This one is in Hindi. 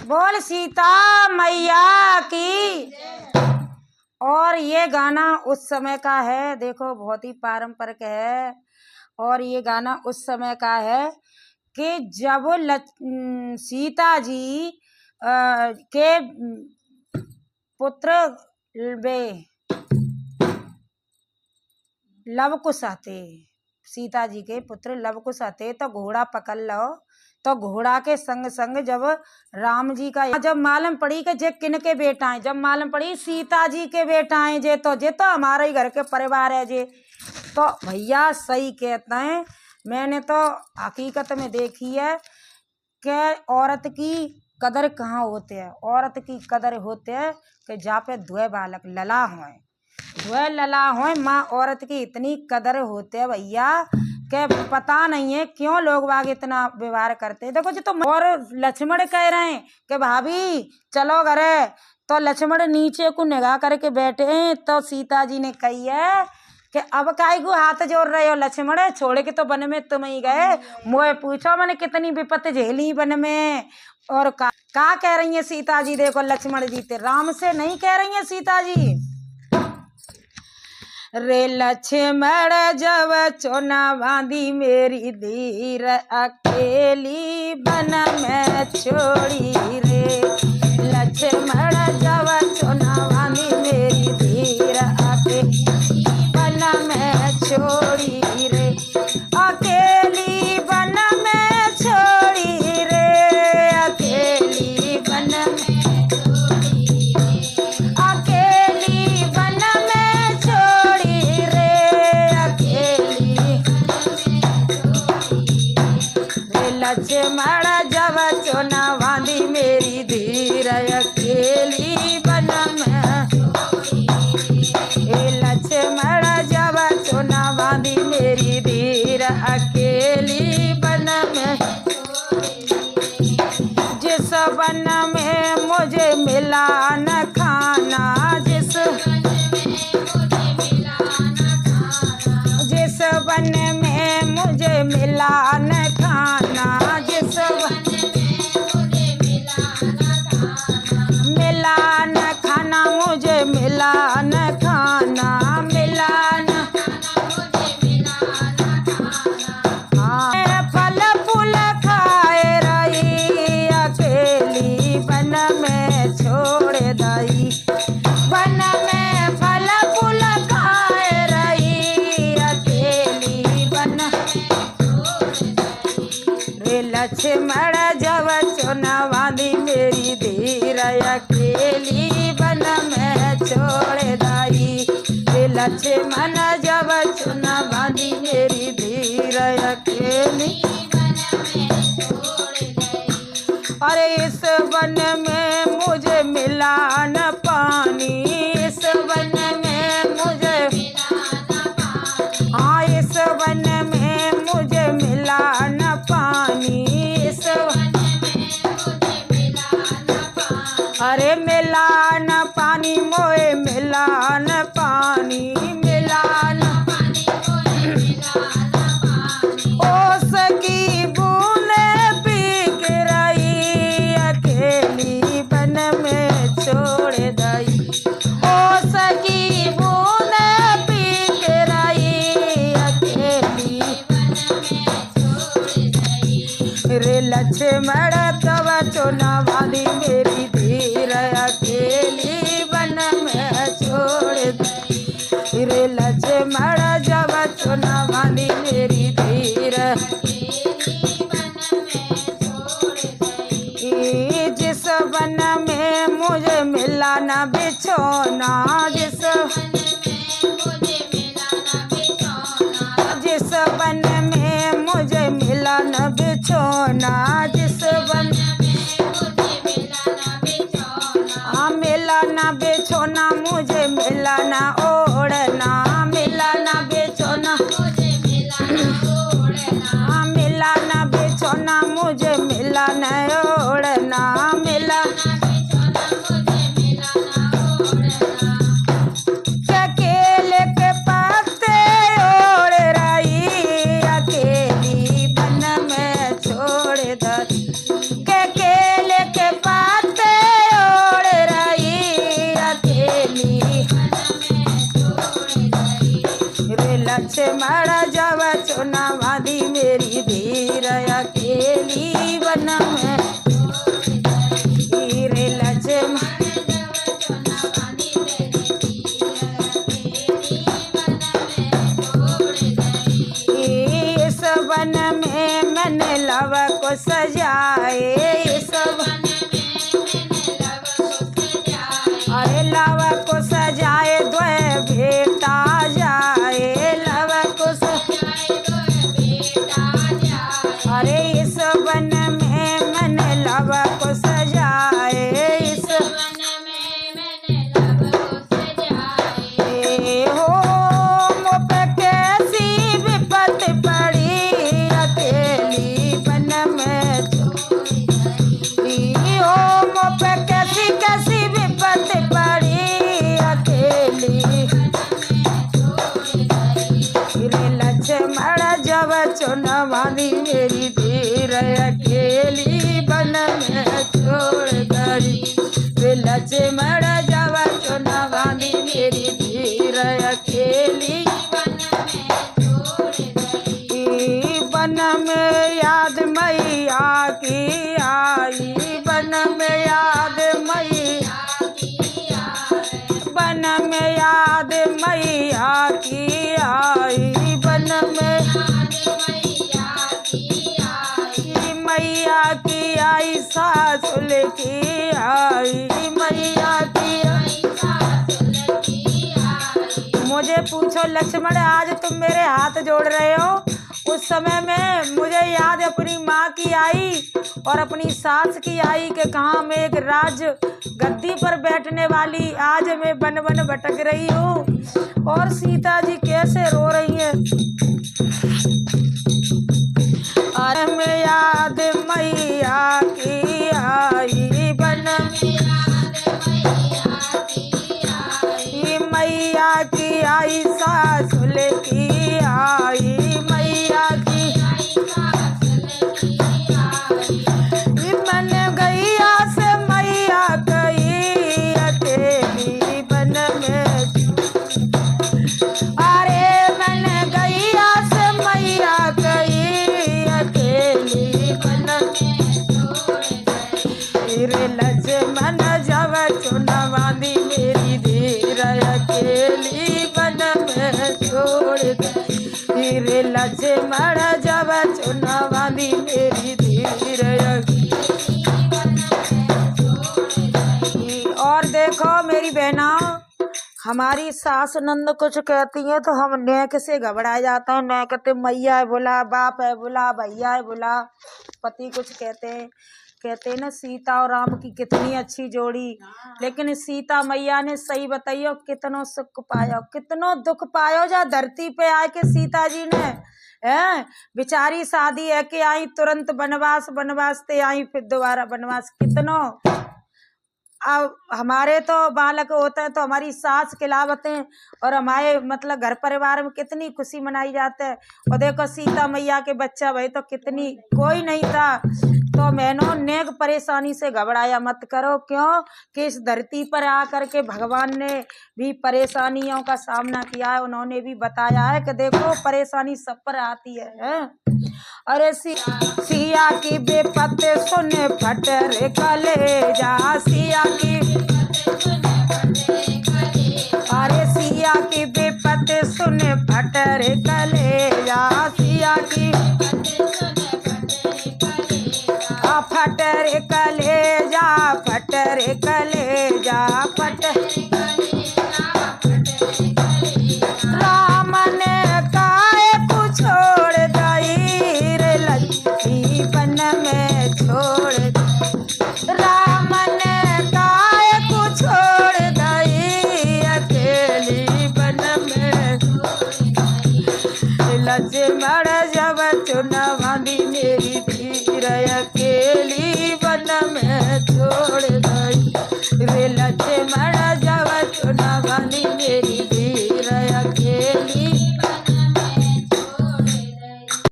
बोल सीता मैया की। और ये गाना उस समय का है, देखो बहुत ही पारंपरिक है। और ये गाना उस समय का है कि जब सीता जी के पुत्र वे लव कुश आते, सीता जी के पुत्र लव कुश आते तो घोड़ा पकड़ लो। तो घोड़ा के संग संग जब राम जी का जब मालूम पड़ी कि जे किन के बेटा है, जब मालूम पड़ी सीता जी के बेटा है जे तो हमारे ही घर के परिवार है जे। तो भैया सही कहते हैं, मैंने तो हकीकत में देखी है कि औरत की कदर कहाँ होते है। औरत की कदर होते है कि जहाँ पे दुए बालक लला होए, दुए लला होए, माँ औरत की इतनी कदर होते है भैया के पता नहीं है क्यों लोग बाग इतना व्यवहार करते हैं। देखो जी, तो और लक्ष्मण कह रहे हैं कि भाभी चलो घरे, तो लक्ष्मण नीचे को निगाह करके बैठे हैं। तो सीता जी ने कही है कि अब काहे को हाथ जोड़ रहे हो लक्ष्मण, छोड़ के तो वन में तुम ही गए, मोए पूछो मैंने कितनी विपत्ति झेली वन में। और का कह रही है सीता जी, देखो लक्ष्मण जी थे, राम से नहीं कह रही है सीता जी। रे लक्ष्मण जब चोना बांधी मेरी धीर अकेली वन में छोड़ी रे। लक्ष्मण जब चोना बांधी मेरी धीर अकेली वन में छोड़ी रे, अकेली वन में छोड़ी रे, अकेली वन में लक्ष्मण जब चोना बांधी मेरी धीर अकेली वन में। लक्ष्मण जब चोना बांधी मेरी धीर अकेली वन में, जिस वन में मुझे मिला न खाना, जिस वन में मुझे मिला न खाना, जिस मिला न खाना, मुझे मिला न खाना, मिला न फल फूल खाए रही अकेली वन में छोड़ दई, वन में फल फूल खाए रही अकेली वन। रे लक्ष्मण जब चोना बांधी मेरी धीर अकेली वन में छोड़ दई। रे लक्ष्मण जब चोना बांधी मेरी धीर अकेली अरे इस वन में मुझे मिला न पानी, इस वन में मुझे हाँ, इस वन में मुझे मिला न पानी, इस अरे मिला न पानी, मोए मिला न पानी, मिला न ओस की बूंदे पी के रही अकेली वन में छोड़ दई, ओस की बूंदे पी के रही अकेली रे। लक्ष्मण तब चोना बांधी मेरी धीर अकेली वन में छोड़ दई। रे लक्ष्मण जब चोना बांधी मेरी धीर जिस वन में मुझे मिला न बिछोना, जिस वन में मुझे मिला न बिछोना, जिस वन मिला न बिछोना, मुझे मिला न ओढ़ना, मिला न बिछोना, मिला न बिछोना, मुझे मिला न ओढ़ना, मिला केले के पत्ते ओढ़ रही अकेली वन में छोड़ दई, के केले के पत्ते लक्ष्मण जब चुना बांधी मेरी धीर अकेली वन में रे लक्ष्मण इस वन में मैंने लव को सजाए इस अरे लव को सजाए द्वय बेटा जाए लव को अरे इस वन में मैंने लव को सजाए इस हो मुझ पे कैसी विपत्ति पड़ी अकेली वन में हो मुझ पे कैसी कैसी विपत्ति पड़ी अकेली रे लक्ष्मण जब चुना बांधी मेरी धीर अकेली वन में छोड़ गई रे लक्ष्मण जब चुना बांधी मेरी धीर अकेली वन में याद मैया की आई वन में याद मैया वन में याद मैया की आई वन में मैया की आई सासुल की आई मैया की मुझे पूछो लक्ष्मण आज तुम मेरे हाथ जोड़ रहे हो उस समय में मुझे याद अपनी माँ की आई और अपनी सास की आई कि कहाँ मैं एक राज गद्दी पर बैठने वाली आज मैं वन वन भटक रही हूँ और सीता जी कैसे रो रही है अरे मैं याद मैया की आई वन मैया की आई सासुल की आई मैया की मन गैया से मैया गई अकेली वन में अरे मन गैया से मैया गई अकेली वन रे लक्ष्मण जब चुना बांधी मेरी धीर अकेली वन में छोड़ गई रे लक्ष्मण जब चुना बांधी मेरी धीर और देखो मेरी बहना हमारी सास नंद कुछ कहती है तो हम नेक से घबरा जाते हैं नेक कहते मैया है बोला बाप है बोला भैया है बोला पति कुछ कहते हैं ना सीता और राम की कितनी अच्छी जोड़ी लेकिन सीता मैया ने सही बताइयो कितनो सुख पायो कितनो दुख पायो जा धरती पे आए के सीता जी ने है बेचारी शादी है कि आई तुरंत बनवास ते आई फिर दोबारा बनवास कितनो अब हमारे तो बालक होते हैं तो हमारी सास खिलावते हैं और हमारे मतलब घर परिवार में कितनी खुशी मनाई जाती है और देखो सीता मैया के बच्चा भाई तो कितनी कोई नहीं था तो मैंने नेक परेशानी से घबराया मत करो क्यों कि इस धरती पर आकर के भगवान ने भी परेशानियों का सामना किया है उन्होंने भी बताया है कि देखो परेशानी सब पर आती है? अरे सिया की बेपत्ते सुने फटरे कलेजा सिया की अरे सिया की बेपत्ते सुने फटरे कलेजा सिया की फटरे कले